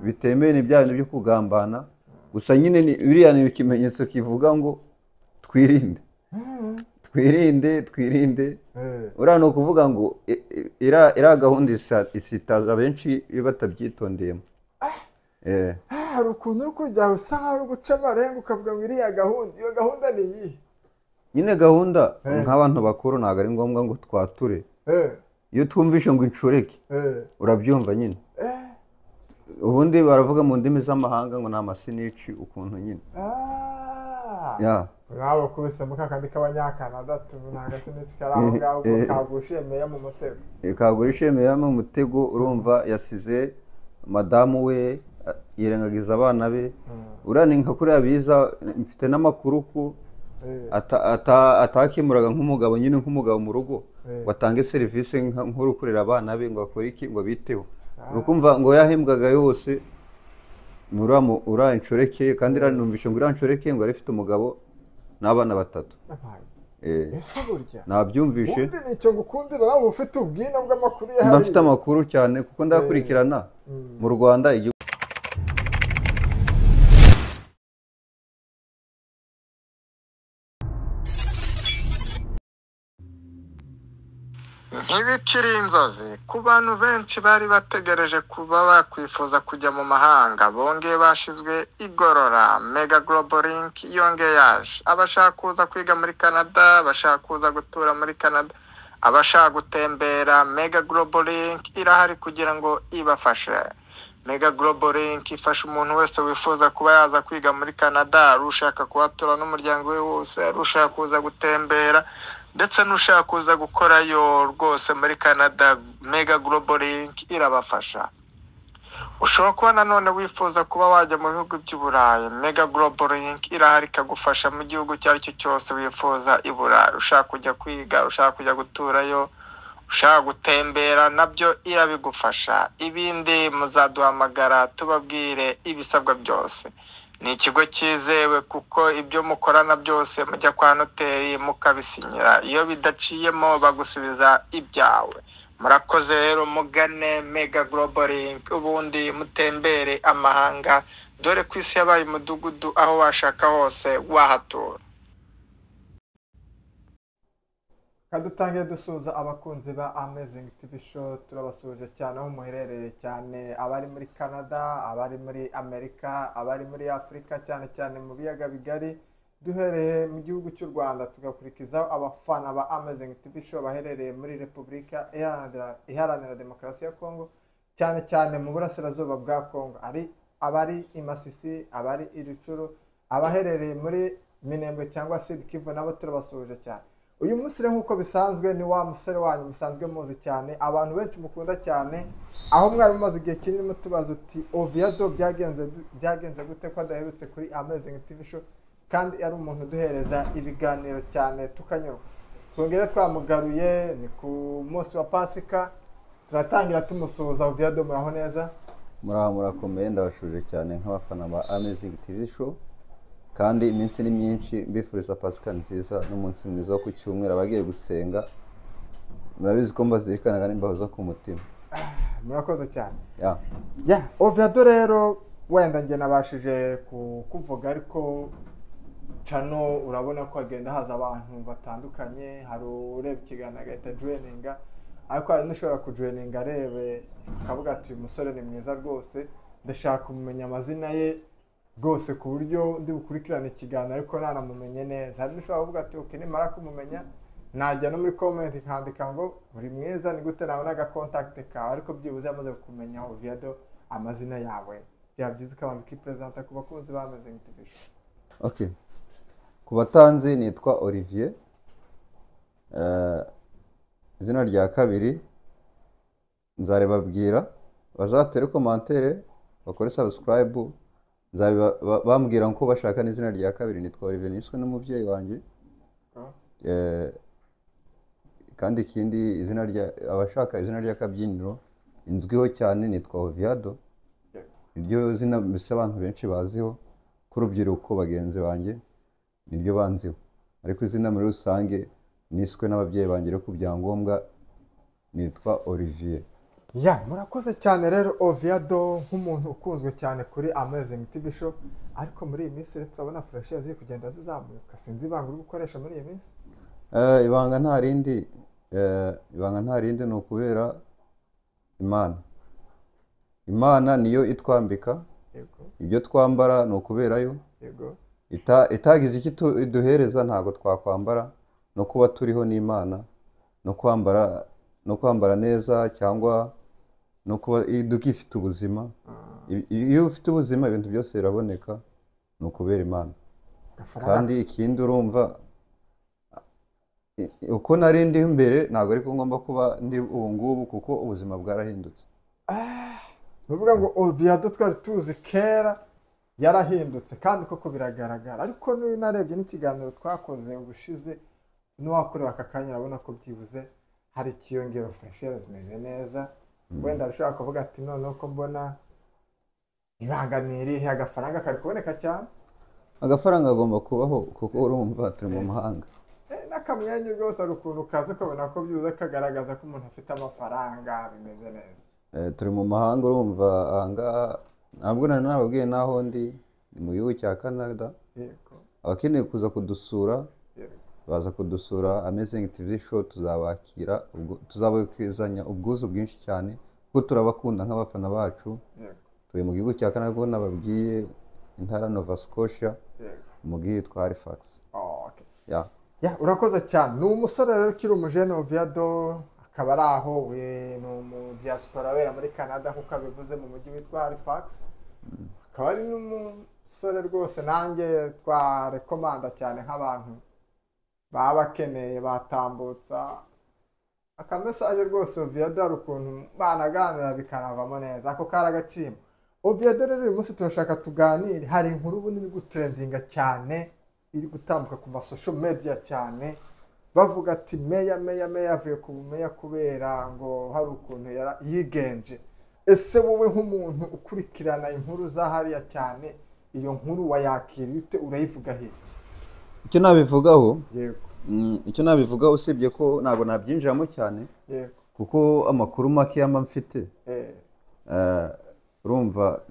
bitemewe ni bya bintu byo kugambana gusa nyine biriya ni ikimenyetso kivuga ngo twirinde uriya ni ukuvuga ngo iriya gahunda isitaza benshi iyo batabyitondeyemo. hari ukuntu uri kujya usa nkaho uri guca amarenga ukavuga ngo iriya gahunda, iyo gahunda ni iyihe? nyine gahunda nk'abantu bakuru ntabwo ari ngombwa ngo twature, iyo twumvishe ngo inshoreke urabyumva nyine. ubundi baravuga mu ndimi z'amahanga ngo ni amasinici ukuntu nyine. ntabwo kubisemo kakandi k'abanyakanada nta gasinici kari aho ngaho kagushiye meya mu mutego. kagushiye meya mu mutego urumva yasize madamu we yirengagiza abana be. uriya ni nka kuriya biza mfite n'amakuru ko atakemuraga nk'umugabo nyine nk'umugabo mu rugo watange serivisi nk'uri kurera abana be ngo akore iki ngo biteho. urukumva ngo yahembwaga yose uriya inshoreke kandi numvishe ngo uriya inshoreke ngo yari ifite umugabo n'abana 3. ese burya nabyumvishe ubundi nicyo ngukundira nawe ufite ubwina bw'amakuru yahariye. ndafite amakuru cyane kuko ndakurikirana mu Rwanda. ntibikiri inzozi ku bantu benshi bari bategereje kuba bakwifuza kujya mu mahanga, bongeye bashizwe igorora. Mega Global Link yongeye yaje, abashaka kuza kwiga muri Canada, abashaka kuza gutura muri Canada, abashaka gutembera, Mega Global Link irahari kugira ngo ibafashe. Mega Global Link ifasha umuntu wese wifuza kuba yaza kwiga muri Canada, ushaka kuhatura n'umuryango we wose, ushaka kuza gutembera ndetse n'ushaka kuza gukorayo rwose muri Canada. Mega Global Link irabafasha. ushobora kuba nanone wifuza kuba wajya mu bihugu by'Uburayi, Mega Global Link irahari ikagufasha mu gihugu icyo ari cyo cyose wifuza i Burayi. ushaka kujya kwiga, ushaka kujya guturayo, ushaka gutembera, nabyo irabigufasha. ibindi muzaduhamagara tubabwire ibisabwa byose. ni ikigo cyizewe kuko ibyo mukorana byose mujya kwa noteri mukabisinyira, iyo bidaciyemo bagusubiza ibyawe. murakoze rero, mugane Mega Global Link ubundi mutembere amahanga, dore ku isi yabaye umudugudu, aho washaka hose wahatura. kadutangiye dusuza abakunzi ba Amazing TV Show, turabasuje cyane aho muherereye, cyane abari muri Canada, abari muri Amerika, abari muri Afurika, cyane cyane mu biyaga bigari. duhereye mu gihugu cy'u Rwanda tugakurikizaho abafana ba Amazing TV Show baherereye muri Repubulika Iharanira Demokarasi ya Kongo, cyane cyane mu burasirazuba bwa Kongo, abari i Masisi, abari i Rucuru, abaherereye muri Minembwe cyangwa Sud Kivu, nabo turabasuje cyane. uyu munsi rero nk'uko bisanzwe ni wa musore wanyu musanzwe muzi cyane, abantu benshi mukunda cyane, aho mwari mumaze igihe kinini mutubaza uti Oviado byagenze gute ko adaherutse kuri Amazing TV Show, kandi ari umuntu duhereza ibiganiro cyane tukanyurwa. twongere twamugaruye, ni ku munsi wa Pasika, turatangira tumusuhuza. Oviado muraho neza? murakomeye, ndabashuje cyane nk'abafana ba Amazing TV Show, kandi iminsi ni myinshi, mbifuriza Pasika nziza n'umunsi mwiza wo ku cyumweru. abagiye gusenga murabizi ko mbazirikana kandi mbahoza ku mutima. murakoze cyane. Oviado rero wenda njye nabashije kuvuga, ariko cano urabona ko hagenda haza abantu batandukanye, hari ureba ikiganiro agahita joininga, ariko hari n'ushobora kujoininga arebe akavuga ati uyu musore ni mwiza rwose, ndashaka kumenya amazina ye rwose ku buryo ndi bukurikirane ikiganiro ariko nanamumenye neza. hari n'ushobora kuvuga ati ok, nimara kumumenya najya no muri comment nkandika ngo uri mwiza, ni gute nabona agakontakite kawe, ariko byibuze yamaze kumenya Oviado amazina yawe, byaba byiza ukabanza ukipresenta ku bakunzi ba Amazing TV Show. ku batanzi nitwa Olivier, izina rya kabiri nzarebabwira, bazatere commentaire, bakore subscribe, bambwira ko bashaka n'izina rya kabiri. nitwa Olivier, niswe n'umubyeyi wanjye. kandi ikindi abashaka izina ry'akabyiniro inzwiho cyane nitwa Oviado. iryo zina mbese abantu benshi baziho, ku rubyiruko bagenzi banjye niryo banziho, ariko izina muri rusange niswe n'ababyeyi banjye ku byangombwa nitwa Olivier. ya murakoze cyane rero Oviado nk'umuntu ukunzwe cyane kuri Amazing TV Show, ariko muri iyi minsi rero turabona furesheri ziri kugenda zizamuka, sinzi ibanga uri gukoresha muri iyi minsi. ibanga nta rindi ni ukubera imana niyo itwambika, ibyo twambara ni ukuberayo, itagize icyo iduhereza ntabwo twakwambara, no kuba turiho n'Imana, no kwambara neza cyangwa no kuba dukifite ubuzima. Iyo ufite ubuzima ibintu byose biraboneka, ni ukubera Imana. Kandi ikindi urumva uko nari ndi imbere ntabwo ariko ngomba kuba ndi ubu ngubu, kuko ubuzima bwarahindutse. Bivuga ngo Oviado twari tuzi kera yarahindutse, kandi koko biragaragara. Ariko narebye n'ikiganiro twakoze ubushize n'uwakorewe aka kanya, urabona ko byibuze hari ikiyongero, furesheri zimeze neza. Wenda ushobora kuvuga ati noneho ko mbona ibanga ni irihe, agafaranga kari kuboneka cyane. Agafaranga agomba kubaho kuko urumva turi mu mahanga. N'akamwenyu rwose hari ukuntu kaza ukabona ko byibuze kagaragaza ko umuntu afite amafaranga, bimeze neza. Turi mu mahanga, urumva ahangaha ntabwo nababwiye n'aho ndi mu gihugu cya Canada. Abakeneye kuza kudusura baza kudusura Amazing TV Show, tuzabakira, tuzabakizanya ubwuzu bwinshi cyane kuko turabakunda nk'abafana bacu. Tuye mu gihugu cya Canada, ubwo nababwiye intara Nova Scotia, umujyi witwa Halifax. Urakoze cyane. Ni umusore rero ukiri umujene Oviado, akaba ari aho we ni umudiyasipora wera muri Canada nk'uko abivuze, mu mujyi witwa Halifax. Akaba ari n'umusore rwose nanjye twarekomanda cyane nk'abantu baba bakeneye batambutsa akamesaje rwose. Oviado hari ukuntu banaganira bikanavamo neza, ako kari agaciro. Oviado rero uyu munsi turashaka tuganire, hari inkuru ubu iri gutrendinga cyane, iri gutambuka ku masosho media cyane, bavuga ati meya avuye ku bumeya kubera ngo hari ukuntu yigenje. Ese wowe nk'umuntu ukurikirana inkuru za hariya cyane, iyo nkuru wayakira ute, urayivuga he? Icyo nabivugaho usibye ko ntabwo nabyinjiramo cyane, kuko amakuru make mfite, urumva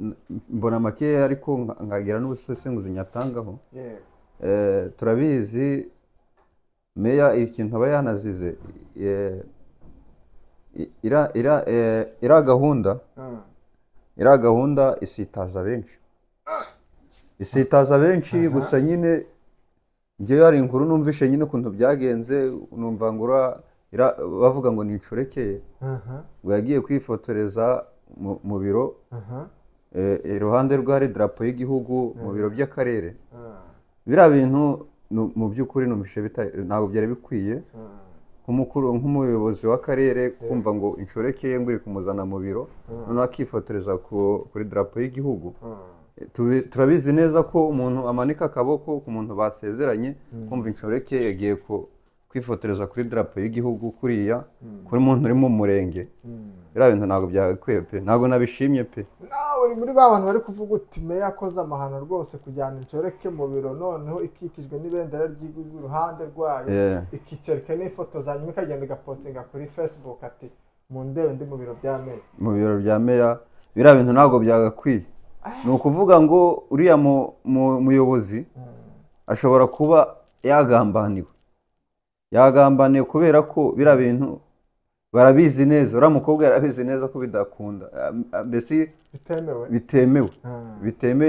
mbona make ariko nkagira n'ubusesenguzi nyatangaho. Turabizi meya ikintu aba yanazize, iriya gahunda isitaza benshi, gusa nyine njyewe hari inkuru numvishe nyine ukuntu byagenze, numva ngo bavuga ngo ni inshoreke, ngo yagiye kwifotoreza mu biro, iruhande rwe hari idarapo y'igihugu mu biro by'akarere. Biriya bintu mu by'ukuri numvishe ntabwo byari bikwiye nk'umuyobozi w'akarere kumva ngo inshoreke ye ngo iri kumuzana mu biro, noneho akifotoreza kuri idarapo y'igihugu. Turabizi neza ko umuntu amanika akaboko ku muntu basezeranye, kumva inshoreke yagiye kwifotoreza kuri idarapo y'igihugu kuriya, kuri muntu uri mu murenge. Biriya bintu ntabwo byagakwiye pe, ntabwo nabishimye pe. Nawe uri muri ba bantu bari kuvuga uti meya akoze amahano rwose kujyana inshoreke mu biro, noneho ikikijwe n'ibendera ry'igihugu iruhande rwayo, ikicarika n'ifoto za nyuma ikagenda igapostinga kuri Facebook ati mu ndebe ndi mu biro bya meya. Mu biro bya meya, biriya bintu ntabwo byagakwiye. Ni ukuvuga ngo uriya muyobozi ashobora kuba yagambaniwe kubera ko biriya bintu barabizi neza, uriya mukobwa yarabizi neza ko bidakunda, mbese bitemewe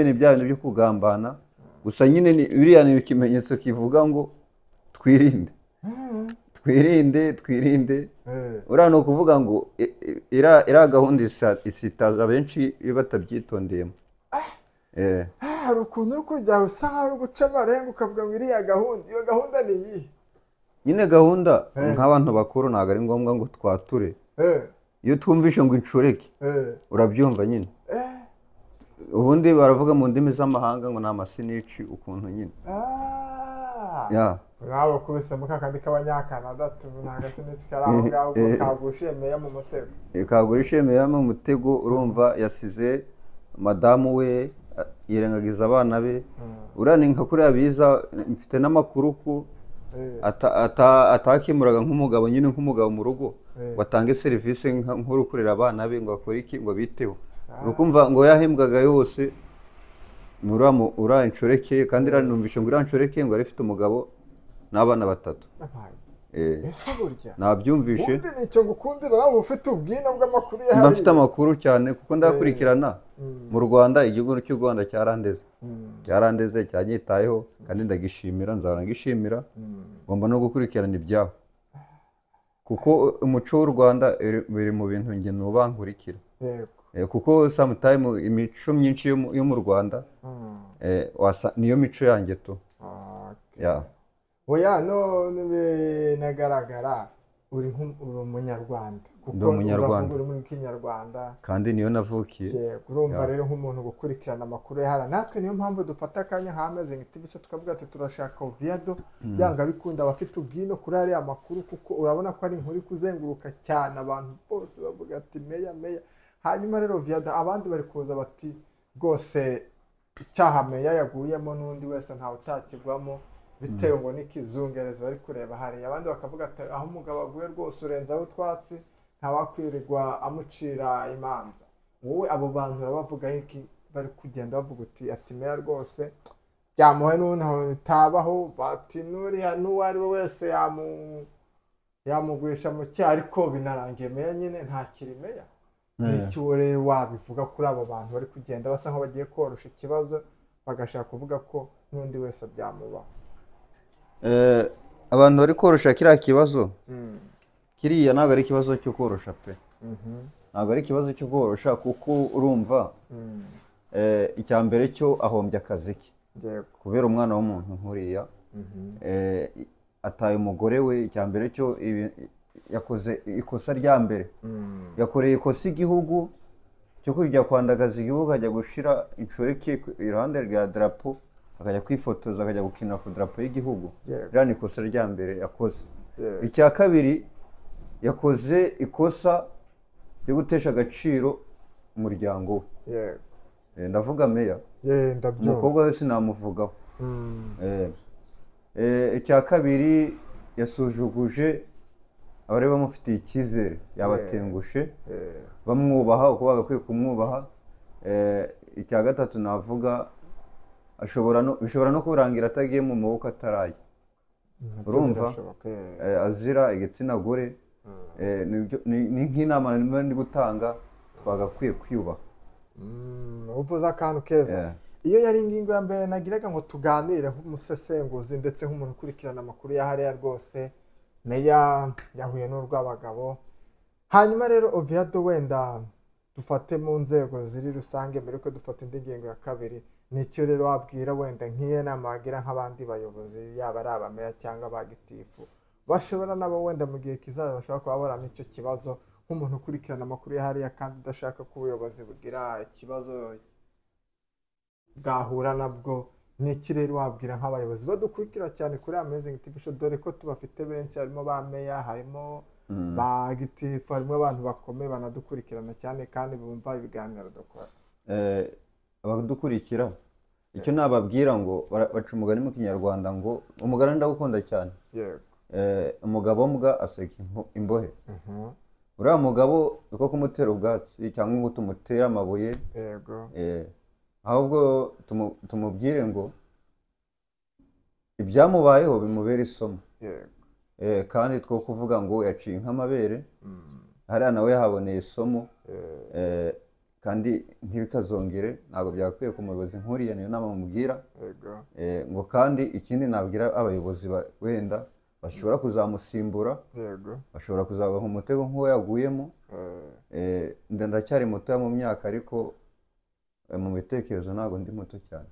ni bya bintu byo kugambana. Gusa nyine biriya ni ikimenyetso kivuga ngo twirinde. Uriya ni ukuvuga ngo iriya gahunda isitaza benshi iyo batabyitondeyemo. Hari ukuntu uri kujya usa nkaho uri guca amarenga ukavuga ngo iriya gahunda, iyo gahunda ni iyihe? Nyine gahunda nk'abantu bakuru ntabwo ari ngombwa ngo twature. Iyo twumvishe ngo inshoreke urabyumva nyine. Ubundi baravuga mu ndimi z'amahanga ngo ni amasinici, ukuntu nyine. Nawe kubisemo kakandi k'abanyakanada nta gasinici kari aho ngaho kagushiye meya mu mutego. Kagushiye meya mu mutego, urumva yasize madamu we, yirengagiza abana be. Uriya ni nka kuriya biza, mfite n'amakuru ko atakemuraga nk'umugabo nyine, nk'umugabo mu rugo watange serivisi nkuru kurera abana be ngo akore iki ngo biteho urukumva ngo yahembwaga yose uriya inshoreke kandi iranumvishe ngo uriya inshoreke ngo yari ifite umugabo n'abana 3 ese burya nabyumvishe ubundi nicyo ngukundira nawe ufite ubwina bw'amakuru yahariye ndafite amakuru cyane kuko ndakurikirana mu Rwanda igihugu cy'u Rwanda cyarandeze cyanyitayeho kandi ndagishimira nzahora ngishimira ngomba no gukurikirana ibyaho kuko umuco w'u Rwanda biri mu bintu nge nubankurikira kuko sometime imico myinshi yo mu Rwanda niyo mico yanjye to oya none nagaragara uri umunyarwanda kuko uri muri Kinyarwanda kandi niyo navukiye urumva rero nk'umuntu gukurikirana amakuru yahara natwe niyo mpamvu dufata akanya nka Amazing TV tukavuga ati turashaka Oviado byanga bikunda abafite ubwino kuri ariya makuru kuko urabona ko ari inkuru kuzenguruka cyane abantu bose bavuga ati meya hanyuma rero Oviado abandi bari kuza bati rwose icyaha meya yaguyemo n'undi wese ntawe utakigwamo bitewe ngo n'ikizungereza bari kureba hariya abandi bakavuga ati aho umugabo aguye rwose urenzaho utwatsi ntawakwirirwa amucira imanza wowe abo bantu urabavuga iki bari kugenda bavuga uti ati meya rwose byamuhe n'unaho bitabaho bati n'uwo ari we wese yamugwisha mu cyaha ariko binarangiye meya nyine ntakiri meya n'icyo rero wabivuga kuri abo bantu bari kugenda basa nk'aho bagiye korosha ikibazo bagashaka kuvuga ko n'undi wese byamubaho abantu bari korosha kiriya kibazo kiriya ntabwo ari ikibazo cyo korosha pe ntabwo ari ikibazo cyo korosha kuko urumva icya mbere cyo ahombye akazi ke kubera umwana w'umuntu nkuriya ataye umugore we icya mbere cyo yakoze ikosa rya mbere yakoreye ikosa igihugu cyo kujya kwandagaza igihugu ajya gushira inshoreke iruhande rya drapo akajya kwifotoza akajya gukinira ku drapo y'igihugu rero ni ikosa rya mbere yakoze icya kabiri yakoze ikosa ryo gutesha agaciro umuryango we ndavuga meya umukobwa we sinamuvugaho icya kabiri yasuzuguje abari bamufitiye icyizere yabatengushe bamwubaha uko bagakwiye kumwubaha icya gatatu navuga bishobora no kurangira atagiye mu maboko ataraye urumva azira igitsina gore ni nk'inama ndi gutanga twagakwiye kwiyubaha uvuze akantu keza iyo yari ingingo ya mbere nagiraga ngo tuganire nk'umusesenguzi ndetse nk'umuntu ukurikirana amakuru yahariya rwose meya yahuye n'urw'abagabo hanyuma rero Oviado wenda dufate mu nzego ziri rusange mbere ko dufata indi ngingo ya kabiri nicyo rero wabwira wenda nk'iyo nama wagira nk'abandi bayobozi yaba ari abameya cyangwa abagitifu bashobora nabo wenda mu gihe kizaza bashobora kuba bahura n'icyo kibazo nk'umuntu ukurikirana amakuru yahariya kandi udashaka ko ubuyobozi bugira ikibazo bwahura nabwo n'iki rero wabwira nk'abayobozi badukurikira cyane kuri Amazing TV Show dore ko tubafite benshi harimo ba meya harimo ba gitifu harimo abantu bakomeye banadukurikirana cyane kandi bumva ibiganiro dukora abadukurikira icyo nababwira ngo baca umugani mu Kinyarwanda ngo umugani ndawukunda cyane umugabo mbwa aseka imbohe uriya mugabo uko kumutera ubwatsi cyangwa ngo tumutera amabuye ahubwo tumubwire ngo ibyamubayeho bimubera isomo kandi two kuvuga ngo yaciye nk'amabere hariya nawe yahaboneye isomo kandi ntibikazongere ntabwo byakwiye ku muyobozi nkuriya niyo nama mubwira ngo kandi ikindi nabwira abayobozi wenda bashobora kuzamusimbura bashobora kuzagwa mu mutego nk'uwo yaguyemo ndacyari muto mu myaka ariko mu bitekerezo ntabwo ndi muto cyane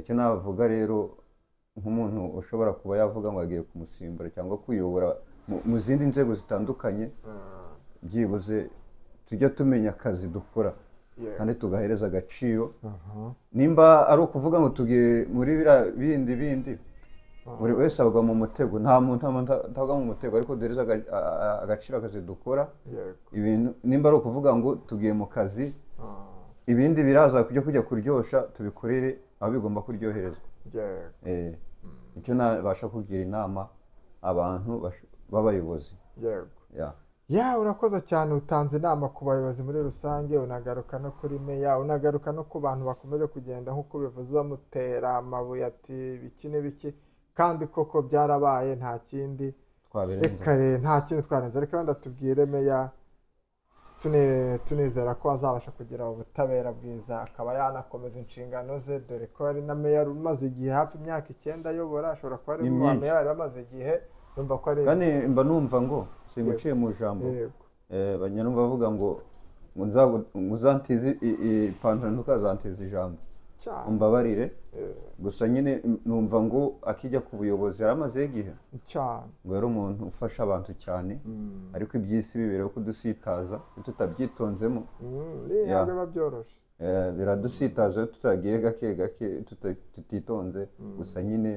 icyo navuga rero nk'umuntu ushobora kuba yavuga ngo agiye kumusimbura cyangwa kuyobora mu zindi nzego zitandukanye byibuze tujya tumenya akazi dukora kandi tugahereza agaciro nimba ari ukuvuga ngo tugiye muri bindi buri wese abagwa mu mutego nta muntu atagwa mu mutego ariko duhereza agaciro akazi dukora ibintu nimba ari ukuvuga ngo tugiye mu kazi ibindi biraza kujya kuryosha tubikorere aho bigomba kuryoherezwa icyo nabasha kugira inama abantu b'abayobozi. yego Yeah. ya urakoze cyane utanze inama ku bayobozi muri rusange unagaruka no kuri meya unagaruka no ku bantu bakomeje kugenda nk'uko bivuze bamutera amabuye ati biki n'ibiki kandi koko byarabaye nta kindi reka nta kintu twarenze reka wenda tubwire meya tunizera ko azabasha kugira ubutabera bwiza akaba yanakomeza inshingano ze dore ko ari na meya umaze igihe hafi imyaka 9 ayobora ashobora kuba ari mu meya bari bamaze igihe numva ko ari kandi mba numva ngo simuciye mu jambo banyarumva bavuga ngo uzantize ipantaro ntukazantize ijambo umbabarire gusa nyine numva ngo akijya ku buyobozi yaramaze igihe cyane ngo yari umuntu ufasha abantu cyane ariko iby'isi bibereho kudusitaza tutabyitonzemo biba byoroshye biradusitaza tutagiye gake gake tutitonze gusa nyine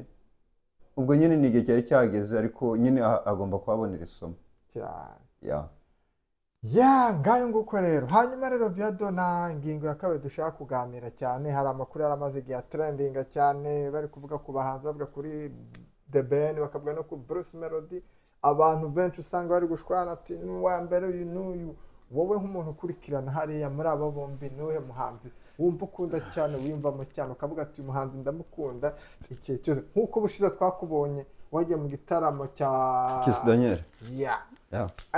ubwo nyine ni igihe cyari cyageze ariko nyine agomba kuhabonera isomo cyane ngayo nguko rero hanyuma rero Viado na ingingo ya kabiri dushaka kuganira cyane hari amakuru yaramaze igihe trendinga cyane bari kuvuga ku bahanzi bavuga kuri The Ben bakavuga no ku Bruce Melody abantu benshi usanga bari gushwana ati n'uwa mbere uyu n'uyu wowe nk'umuntu ukurikirana hariya muri abo bombi n'uhe muhanzi wumva ukunda cyane wiyumvamo cyane ukavuga ati uyu muhanzi ndamukunda igihe cyose nk'uko ubushize twakubonye wagiye mu gitaramo cya Kiss Daniel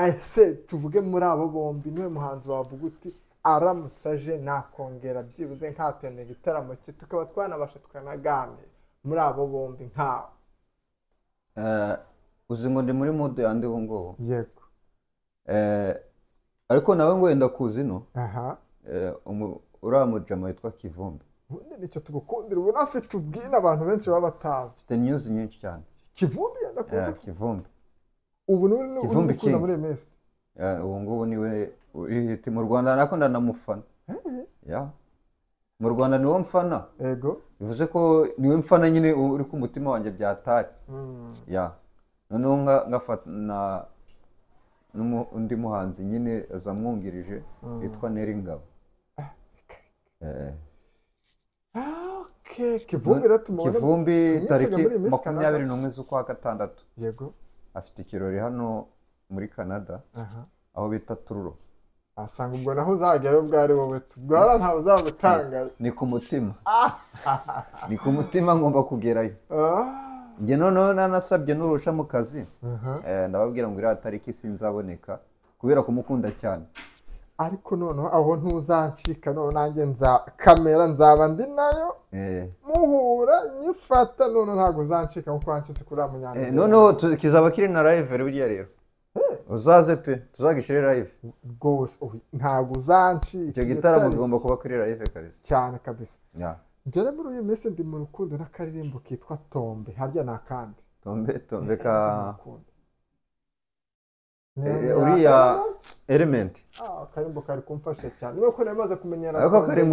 ese tuvuge muri abo bombi niwe muhanzi wavuga uti aramutse aje nakongera byibuze nkatende igitaramo cye tukaba twanabasha tukanaganira muri abo bombi nkawe uzi ngo ndi muri mode yandi ubu ngubu yego ariko nawe ngo wenda kuzi no uriya mujama witwa Kivumbi nicyo tugukundira ubu afite ubwina abantu benshi baba batazi afite news nyinshi cyane Kivumbi yenda kuza Kivumbi ubu uri gukunda muri MS ubu ngubu niwe uri mu Rwanda nako ndanamufana mu Rwanda niwo mfana yego bivuze ko niwe mfana nyine uri ku mutima wanjye byatari noneho ngafana undi muhanzi nyine azamwungirije yitwa Neringabo Kivumbi ratumona Kivumbi tariki 21 z'ukwa gatandatu yego afite ikirori hano muri Canada aho bita Truro asanga ubwo naho uzagera ubwari wowe tubwara ntawe uzagutanga ni ku mutima ni ku mutima ngomba kugerayo njye noneho nanasabye n'urusha mu kazi ndababwira ngo iriya tariki sinzaboneka kubera kumukunda cyane ariko noneho aho ntuzancika none nanjye kamera nzaba ndi nayo muhura nyifata none ntabwo uzancika nkuko wancitse kuri Munyana noneho kizaba kiri na live buriya rero uzaze pe tuzagishire live rwose ntabwo uzancika icyo gitaramo kigomba kuba kuri live kabisa cyane kabisa njye muri uyu minsi ndi mu rukundo n'akaririmbo kitwa Tombe harya nakandi Tombe ka uriya Element akarimbo kari kumfasha cyane nuko namaze kumenyera ariko kari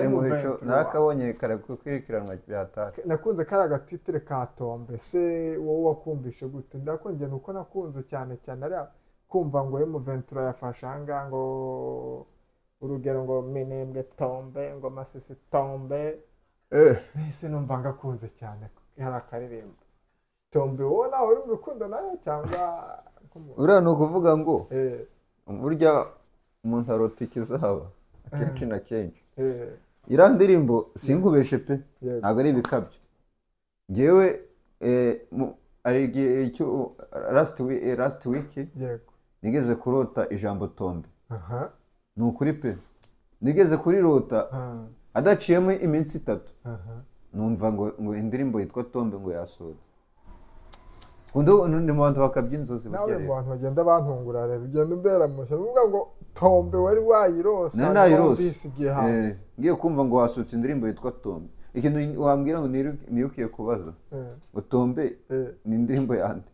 mu bicu narakabonye kare kwikirikiranwa byataka nakunze kari agatitire ka Tombe se wowe wakumvishe gute ndakonje nuko nakunze cyane cyane ari kumva ngo M23 yafashanga ngo urugero ngo minembwe Tombe ngo Masisi Tombe ese numva ngakunze cyane hari akaririmbo Tombe wowe nawe uri mu rukundo nayo cyangwa uriya ni ukuvuga ngo burya umuntu arota ikizaba akenshi na kenshi iriya ndirimbo sinkubeshe pe ntabwo ari ibikabyo ngewe ari igihe last week nigeze kurota ijambo Tombe ni ukuri pe nigeze kurirota adaciyemo iminsi 3 numva ngo indirimbo yitwa Tombe ngo yasohotse kundo ni mu bantu bakabya inzozi nawe mu bantu bagenda bantungura rero ugenda umbera mushya nuvuga ngo Tombe wari wayirose nayirose ngiye kumva ngo wasutse indirimbo yitwa Tombe ikintu wambwira ngo nirukiye kubaza ngo Tombe ni indirimbo yande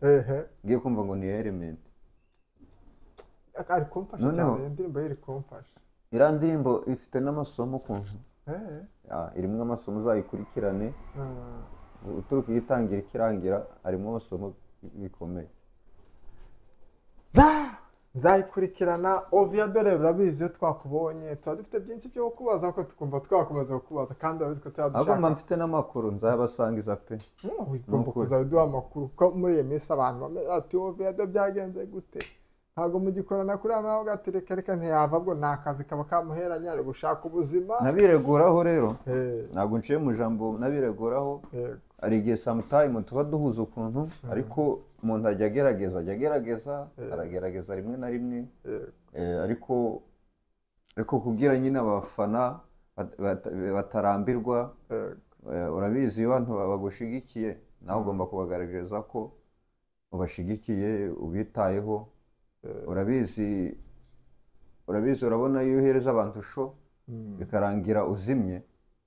ngiye kumva ngo ni Element ari kumfasha cyane indirimbo iri kumfasha ira ndirimbo ifite n'amasomo kuntu irimo amasomo uzayikurikirane uturuka igitangira ikirangira harimo amasomo bikomeye nzayikurikirana. Oviado rero urabizi iyo twakubonye tuba dufite byinshi byo kukubaza ko tukumva twakomeza kukubaza kandi urabizi ko tuba dushaka agomba mfite n'amakuru nzabasangiza pe ugomba kuza uduha amakuru ko muri iyi minsi abantu bameze ati Oviado byagenze gute ntabwo mugikorana kuri aya mahanga ati reka ntiyava bwo ni akazi kaba kamuheranye ari gushaka ubuzima nabireguraho rero ntabwo nciye mu jambo nabireguraho hari igihe sometime tuba duhuza ukuntu ariko umuntu ajya agerageza rimwe na rimwe ariko kugira nyine abafana batarambirwa urabizi iyo abantu bagushigikiye nawe ugomba kubagaragariza ko ubashigikiye ubitayeho urabizi urabona iyo uhereza abantu show bikarangira uzimye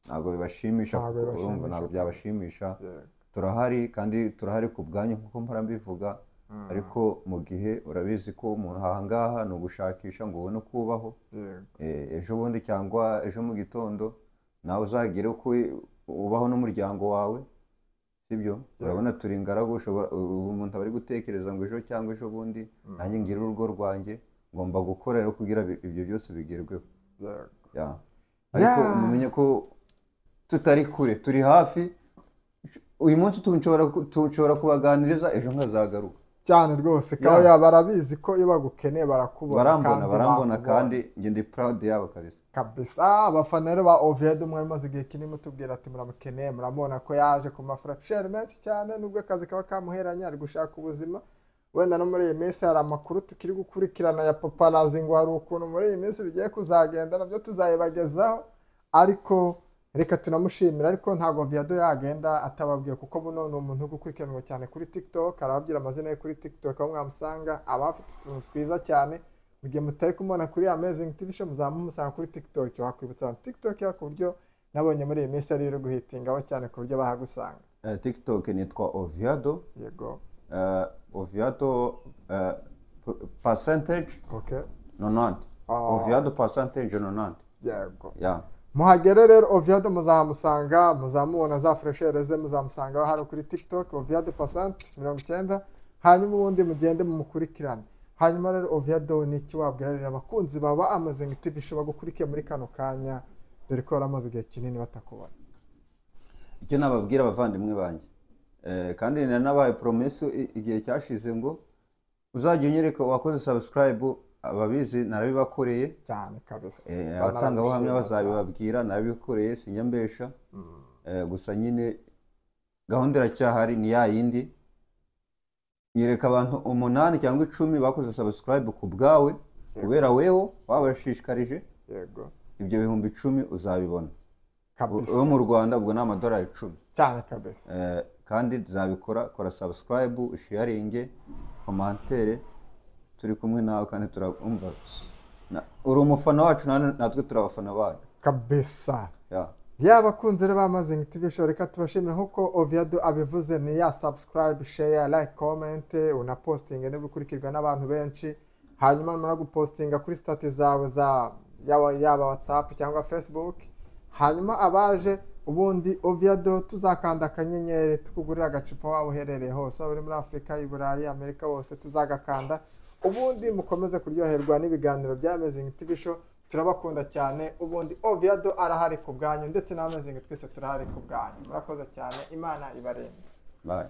ntabwo bibashimisha ntabwo byabashimisha turahari kandi turahari ku bwanyu nk'uko mpora mbivuga ariko mu gihe urabizi ko umuntu ahangaha ni ugushakisha ngo ubone kubaho ejo bundi cyangwa ejo mu gitondo nawe uzagire uko ubaho n'umuryango wawe sibyo urabona turi ingaragu umuntu aba ari gutekereza ngo ejo cyangwa ejo bundi nanjye ngire urugo rwanjye ngomba gukora rero kugira ibyo byose bigerweho ariko mumenye ko tutari kure turi hafi uyu munsi tushobora kubaganiriza ejo nkazagaruka cyane rwose kandi barabizi ko iyo bagukeneye barakubona barambona kandi njye ndi proud yabo kabisa abafana rero ba Oviado umwe maze igihe kinini mutubwira ati muramukeneye muramubona ko yaje ku mafracture menshi cyane nubwo akazi kaba kamuheranye ari gushaka ubuzima wenda no muri iyi minsi hari amakuru tukiri gukurikirana ya paparazzi ngo hari ukuntu muri iyi minsi bigiye kuzagenda nabyo tuzayibagezaho ariko reka tunamushimira ariko ntabwo Oviado yagenda atababwiye kuko buno ni umuntu ugukurikiranwa cyane kuri TikTok arababwira amazina ye kuri TikTok aho mwamusanga aba afite utuntu twiza cyane mu gihe mutari kumubona kuri Amazing TV Show muzamumusanga kuri TikTok wakwibutsa TikTok ku buryo nabonye muri iyi minsi ari iri guhitingaho cyane ku buryo bahagusanga TikTok nitwa Oviado yego Oviado percentage 90 Oviado percentage 90 yego muhagere rero Oviado muzamusanga muzamubona za freshere ze muzamusanga hano kuri TikTok Oviado percent 90 hanyuma ubundi mugende mumukurikirane hanyuma rero Oviado ni iki wabwira rero abakunzi baba Amazing TV Show bagukurikiye muri kano kanya dore ko baramaze igihe kinini batakubona icyo nababwira abavandimwe banjye kandi nanabaye promise igihe cyashize ngo uzajya unyereka wakoze subscribe ababizi narabibakoreye cyane kabisa abatanga buhamya bazabibabwira narabikoreye sinyambesha gusa nyine gahunda iracyahari ni ya yindi nyereka abantu 8 cyangwa 10 bakoze subscribe ku bwawe kubera weho wabashishikarije yego ibyo bihumbi 10 uzabibona kabisa mu Rwanda ubwo n'amadolari 10 cyane kabisa kandi zabikora kora subscribe sharing commentaire turi kumwe nawe kandi turumva uri umufana wacu natwe turabafana bacu kabisa yabakunze rero Amazing TV Show reka tubashimire nkuko Oviado abivuze ni ya subscribe share like comment una posting n'ubukurikirwa n'abantu benshi hanyuma numara gupostinga kuri status zawe za yaba WhatsApp cyangwa Facebook hanyuma abaje ubundi Oviado tuzakanda akanyenyeri tukugurira agacupa wawe uherereye hose uri muri Afrika i Burayi Amerika hose tuzagakanda ubundi mukomeze kuryoherwa n'ibiganiro bya Amazing TV Show turabakunda cyane ubundi Oviado arahari ku bwanyu ndetse na Amazing twese turahari ku bwanyu murakoze cyane Imana ibarinde bye